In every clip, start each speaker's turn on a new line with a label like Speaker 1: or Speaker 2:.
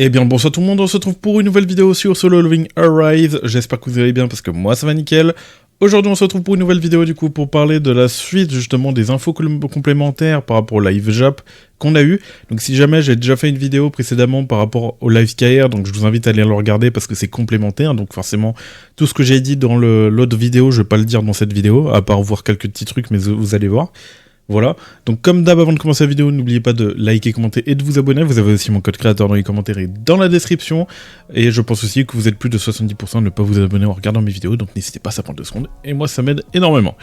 Speaker 1: Eh bien bonsoir tout le monde, on se retrouve pour une nouvelle vidéo sur Solo Leveling Arise. J'espère que vous allez bien parce que moi ça va nickel. Aujourd'hui on se retrouve pour une nouvelle vidéo du coup pour parler de la suite justement des infos complémentaires par rapport au live Jap qu'on a eu. Donc si jamais j'ai déjà fait une vidéo précédemment par rapport au live KR, donc je vous invite à aller le regarder parce que c'est complémentaire. Donc forcément tout ce que j'ai dit dans l'autre vidéo je vais pas le dire dans cette vidéo, à part voir quelques petits trucs mais vous allez voir. Voilà, donc comme d'hab avant de commencer la vidéo, n'oubliez pas de liker, commenter et de vous abonner. Vous avez aussi mon code créateur dans les commentaires et dans la description. Et je pense aussi que vous êtes plus de 70% à ne pas vous abonner en regardant mes vidéos, donc n'hésitez pas, ça prend 2 secondes. Et moi ça m'aide énormément.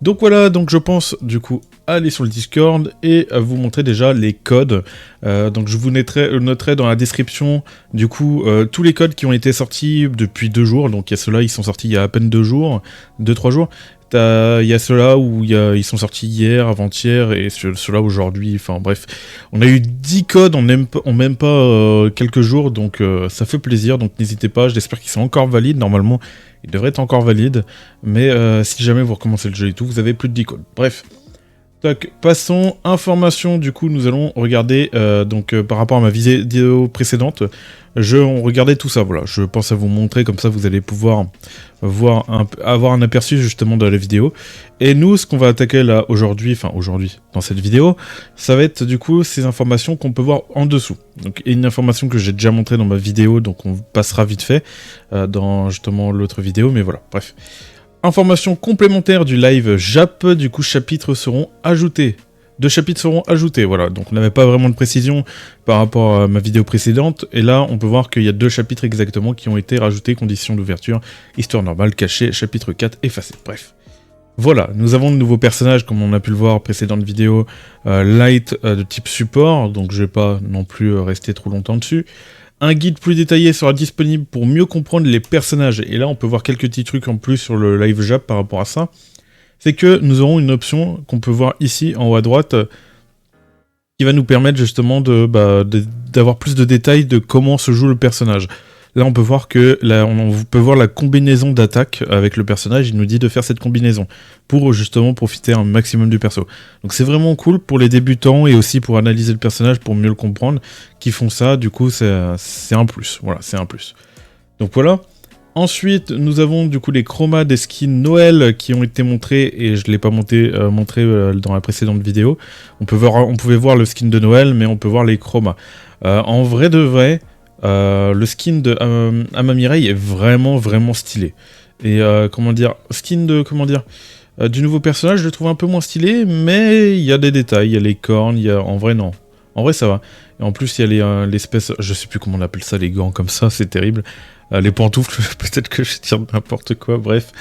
Speaker 1: Donc voilà, donc je pense du coup aller sur le Discord et vous montrer déjà les codes. Donc je vous noterai dans la description du coup tous les codes qui ont été sortis depuis 2 jours. Donc il y a ceux-là, ils sont sortis il y a à peine 2 jours, 2-3 jours. Il y a ceux-là où ils sont sortis hier, avant-hier, et ceux-là aujourd'hui, enfin bref. On a eu 10 codes en même pas quelques jours, donc ça fait plaisir, donc n'hésitez pas, j'espère qu'ils sont encore valides, normalement ils devraient être encore valides, mais si jamais vous recommencez le jeu et tout, vous avez plus de 10 codes. Bref. Donc, passons, information, du coup nous allons regarder, par rapport à ma vidéo précédente, on regardait tout ça, voilà, je pense à vous montrer, comme ça vous allez pouvoir avoir un aperçu justement de la vidéo. Et nous, ce qu'on va attaquer là aujourd'hui, dans cette vidéo, ça va être du coup ces informations qu'on peut voir en dessous. Donc une information que j'ai déjà montrée dans ma vidéo, donc on passera vite fait dans justement l'autre vidéo, mais voilà, bref. Informations complémentaires du live Jap, du coup chapitres seront ajoutés. 2 chapitres seront ajoutés, voilà, donc on n'avait pas vraiment de précision par rapport à ma vidéo précédente, et là on peut voir qu'il y a 2 chapitres exactement qui ont été rajoutés, conditions d'ouverture, histoire normale, cachée, chapitre 4, effacé, bref. Voilà, nous avons de nouveaux personnages, comme on a pu le voir précédente vidéo, light de type support, donc je vais pas non plus rester trop longtemps dessus. Un guide plus détaillé sera disponible pour mieux comprendre les personnages, et là on peut voir quelques petits trucs en plus sur le live Jap par rapport à ça. C'est que nous aurons une option qu'on peut voir ici en haut à droite qui va nous permettre justement d'avoir plus de détails de comment se joue le personnage. Là on peut voir que on peut voir la combinaison d'attaque avec le personnage, il nous dit de faire cette combinaison pour justement profiter un maximum du perso. Donc c'est vraiment cool pour les débutants et aussi pour analyser le personnage, pour mieux le comprendre, qui font ça, du coup c'est un plus, voilà, c'est un plus. Donc voilà. Ensuite, nous avons du coup les chromas des skins Noël qui ont été montrés, et je ne l'ai pas montré dans la précédente vidéo. On pouvait voir le skin de Noël, mais on peut voir les chromas. En vrai de vrai, le skin de Amamirai est vraiment vraiment stylé. Et du nouveau personnage, je le trouve un peu moins stylé, mais il y a des détails, il y a les cornes, en vrai non. En vrai ça va. Et en plus il y a l'espèce, je sais plus comment on appelle ça, les gants comme ça, c'est terrible. Les pantoufles, peut-être que je tire n'importe quoi, bref.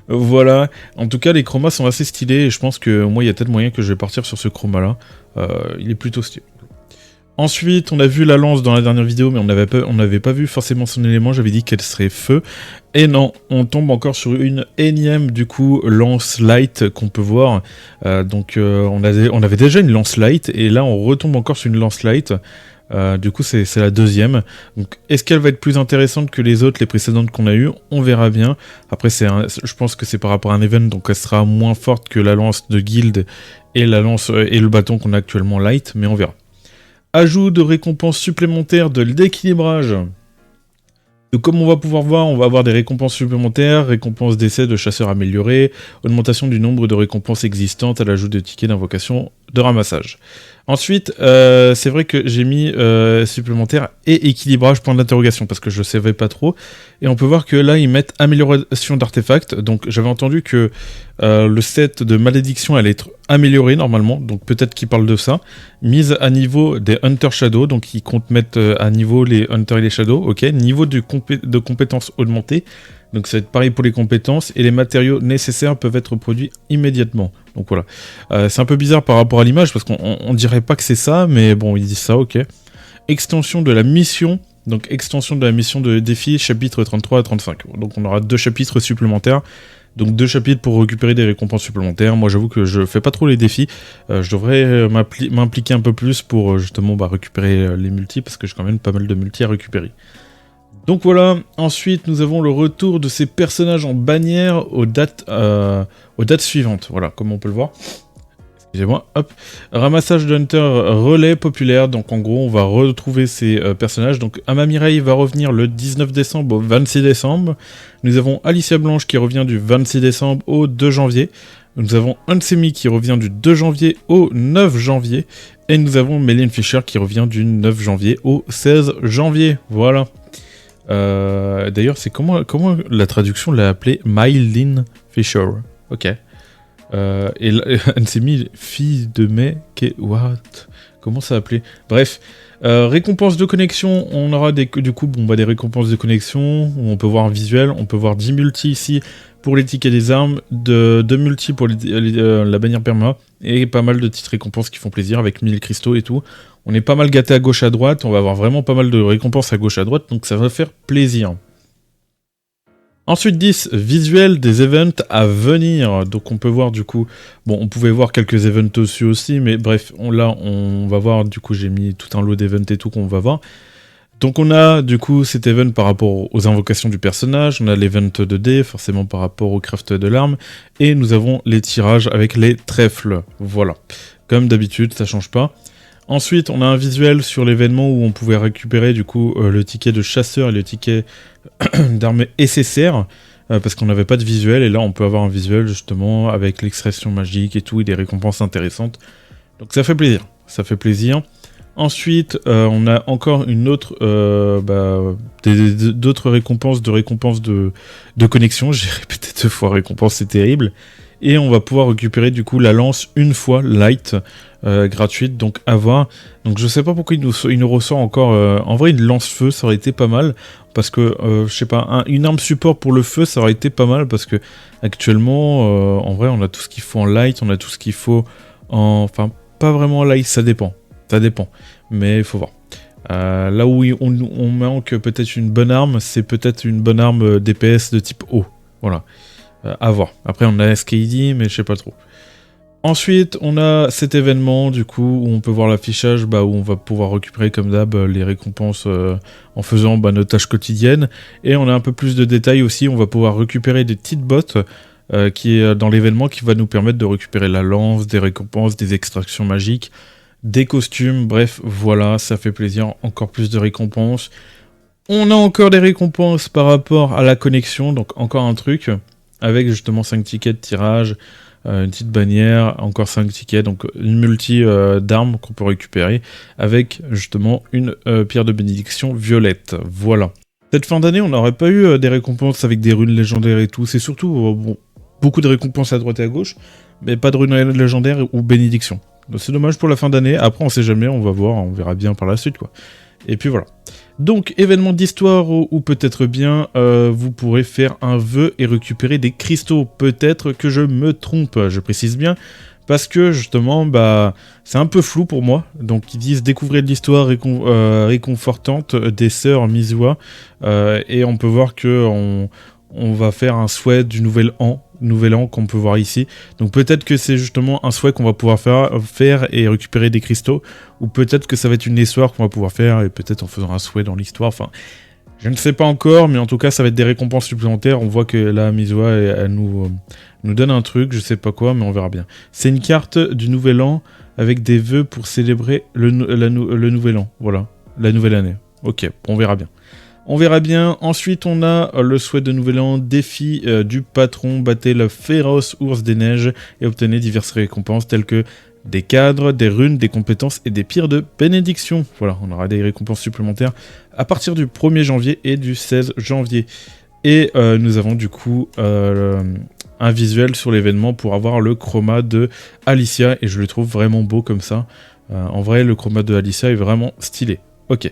Speaker 1: Voilà. En tout cas, les chromas sont assez stylés, et je pense que moi, il y a peut-être moyen que je vais partir sur ce chroma-là. Il est plutôt stylé. Ensuite, on a vu la lance dans la dernière vidéo, mais on n'avait pas vu forcément son élément, j'avais dit qu'elle serait feu. Et non, on tombe encore sur une énième, du coup, lance light qu'on peut voir. On avait déjà une lance light, et là, on retombe encore sur une lance light. Du coup c'est la deuxième. Donc est-ce qu'elle va être plus intéressante que les précédentes qu'on a eues? On verra bien. Après je pense que c'est par rapport à un event, donc elle sera moins forte que la lance de guild et la lance et le bâton qu'on a actuellement light, mais on verra. Ajout de récompenses supplémentaires de l'équilibrage. Donc comme on va pouvoir voir, on va avoir des récompenses supplémentaires, récompenses d'essai de chasseurs améliorés, augmentation du nombre de récompenses existantes à l'ajout de tickets d'invocation de ramassage. Ensuite, c'est vrai que j'ai mis supplémentaire et équilibrage point d'interrogation parce que je ne savais pas trop. Et on peut voir que là, ils mettent amélioration d'artefacts. Donc j'avais entendu que le set de malédiction allait être amélioré normalement. Donc peut-être qu'ils parlent de ça. Mise à niveau des Hunter Shadow. Donc ils comptent mettre à niveau les Hunter et les Shadow. Ok. Niveau de compétences augmentées. Donc ça va être pareil pour les compétences, et les matériaux nécessaires peuvent être produits immédiatement. Donc voilà. C'est un peu bizarre par rapport à l'image, parce qu'on dirait pas que c'est ça, mais bon, ils disent ça, ok. Extension de la mission, donc extension de la mission de défi, chapitre 33 à 35. Donc on aura 2 chapitres supplémentaires, donc 2 chapitres pour récupérer des récompenses supplémentaires. Moi j'avoue que je fais pas trop les défis, je devrais m'impliquer un peu plus pour justement récupérer les multis, parce que j'ai quand même pas mal de multis à récupérer. Donc voilà, ensuite nous avons le retour de ces personnages en bannière aux dates suivantes, voilà, comme on peut le voir. Excusez-moi, hop. Ramassage de Hunter relais populaire. Donc en gros, on va retrouver ces personnages. Donc Amamireille va revenir le 19 décembre au 26 décembre. Nous avons Alicia Blanche qui revient du 26 décembre au 2 janvier. Nous avons Unsemi qui revient du 2 janvier au 9 janvier. Et nous avons Mélène Fischer qui revient du 9 janvier au 16 janvier. Voilà. D'ailleurs, c'est comment la traduction l'a appelé Mylene Fisher. Ok. Et Unsemi, fille de mai, what? Comment ça appelé? Bref, récompense de connexion, on aura des récompenses de connexion, où on peut voir un visuel, on peut voir 10 multi ici pour les tickets des armes, 2 multi pour la bannière perma, et pas mal de petites récompenses qui font plaisir avec 1000 cristaux et tout. On est pas mal gâté à gauche à droite, on va avoir vraiment pas mal de récompenses à gauche à droite, donc ça va faire plaisir. Ensuite 10, visuel des events à venir. Donc on peut voir du coup, bon on pouvait voir quelques events dessus aussi, mais bref, là on va voir, du coup j'ai mis tout un lot d'events et tout qu'on va voir. Donc on a du coup cet event par rapport aux invocations du personnage, on a l'event 2D forcément par rapport au craft de l'arme, et nous avons les tirages avec les trèfles, voilà. Comme d'habitude, ça change pas. Ensuite, on a un visuel sur l'événement où on pouvait récupérer du coup le ticket de chasseur et le ticket d'armes SSR, parce qu'on n'avait pas de visuel, et là on peut avoir un visuel justement avec l'extraction magique et tout, et des récompenses intéressantes. Donc ça fait plaisir, ça fait plaisir. Ensuite, on a encore une autre, d'autres récompenses de connexion. J'ai répété 2 fois récompense, c'est terrible. Et on va pouvoir récupérer du coup la lance une fois light, gratuite, donc à voir. Donc je sais pas pourquoi il nous ressort encore. En vrai, une lance-feu, ça aurait été pas mal. Parce que, je sais pas, une arme support pour le feu, ça aurait été pas mal. Parce que actuellement, en vrai, on a tout ce qu'il faut en light, on a tout ce qu'il faut en. Enfin, pas vraiment en light, ça dépend. Ça dépend. Mais il faut voir. Là où on manque peut-être une bonne arme, c'est peut-être une bonne arme DPS de type haut. Voilà. À voir. Après, on a SKD, mais je sais pas trop. Ensuite, on a cet événement, du coup, où on peut voir l'affichage, où on va pouvoir récupérer, comme d'hab, les récompenses en faisant nos tâches quotidiennes. Et on a un peu plus de détails aussi, on va pouvoir récupérer des petites bottes qui est dans l'événement, qui va nous permettre de récupérer la lance, des récompenses, des extractions magiques, des costumes, bref, voilà, ça fait plaisir, encore plus de récompenses. On a encore des récompenses par rapport à la connexion, donc encore un truc, avec justement 5 tickets de tirage, une petite bannière, encore 5 tickets, donc une multi d'armes qu'on peut récupérer, avec justement une pierre de bénédiction violette, voilà. Cette fin d'année, on n'aurait pas eu des récompenses avec des runes légendaires et tout, c'est surtout beaucoup de récompenses à droite et à gauche, mais pas de runes légendaires ou bénédiction. Donc c'est dommage pour la fin d'année, après on sait jamais, on va voir, on verra bien par la suite quoi. Et puis voilà. Donc événement d'histoire ou peut-être bien vous pourrez faire un vœu et récupérer des cristaux. Peut-être que je me trompe, je précise bien, parce que justement c'est un peu flou pour moi. Donc ils disent découvrir l'histoire réconfortante des sœurs Mizuha, et on peut voir que on va faire un souhait du nouvel an qu'on peut voir ici. Donc peut-être que c'est justement un souhait qu'on va pouvoir faire et récupérer des cristaux, ou peut-être que ça va être une histoire qu'on va pouvoir faire, et peut-être en faisant un souhait dans l'histoire, enfin, je ne sais pas encore, mais en tout cas ça va être des récompenses supplémentaires. On voit que là, Mizuha, elle nous donne un truc, je sais pas quoi, mais on verra bien. C'est une carte du nouvel an, avec des vœux pour célébrer le nouvel an, voilà, la nouvelle année. Ok, on verra bien. On verra bien. Ensuite, on a le souhait de nouvel an, défi du patron, battez le féroce ours des neiges et obtenez diverses récompenses telles que des cadres, des runes, des compétences et des pierres de bénédiction. Voilà, on aura des récompenses supplémentaires à partir du 1er janvier et du 16 janvier. Et nous avons du coup un visuel sur l'événement pour avoir le chroma de Alicia, et je le trouve vraiment beau comme ça. En vrai, le chroma de Alicia est vraiment stylé. Ok,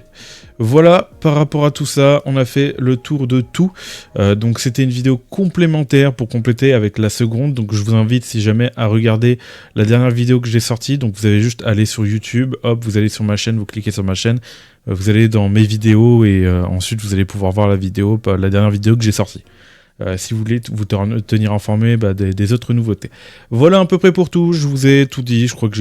Speaker 1: voilà, par rapport à tout ça, on a fait le tour de tout. Donc c'était une vidéo complémentaire pour compléter avec la seconde. Donc je vous invite, si jamais, à regarder la dernière vidéo que j'ai sortie. Donc vous avez juste à aller sur YouTube, hop, vous allez sur ma chaîne, vous cliquez sur ma chaîne, vous allez dans mes vidéos, et ensuite vous allez pouvoir voir la dernière vidéo que j'ai sortie. Si vous voulez vous tenir informé des autres nouveautés. Voilà à peu près pour tout, je vous ai tout dit, je crois que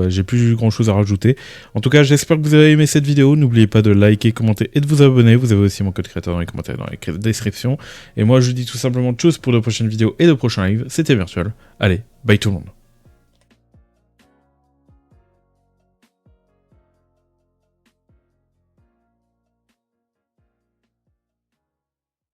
Speaker 1: j'ai plus grand chose à rajouter. En tout cas, j'espère que vous avez aimé cette vidéo, n'oubliez pas de liker, commenter et de vous abonner, vous avez aussi mon code créateur dans les commentaires, dans la description. Et moi je vous dis tout simplement de choses pour de prochaines vidéos et de prochains lives, c'était Virtual, allez, bye tout le monde.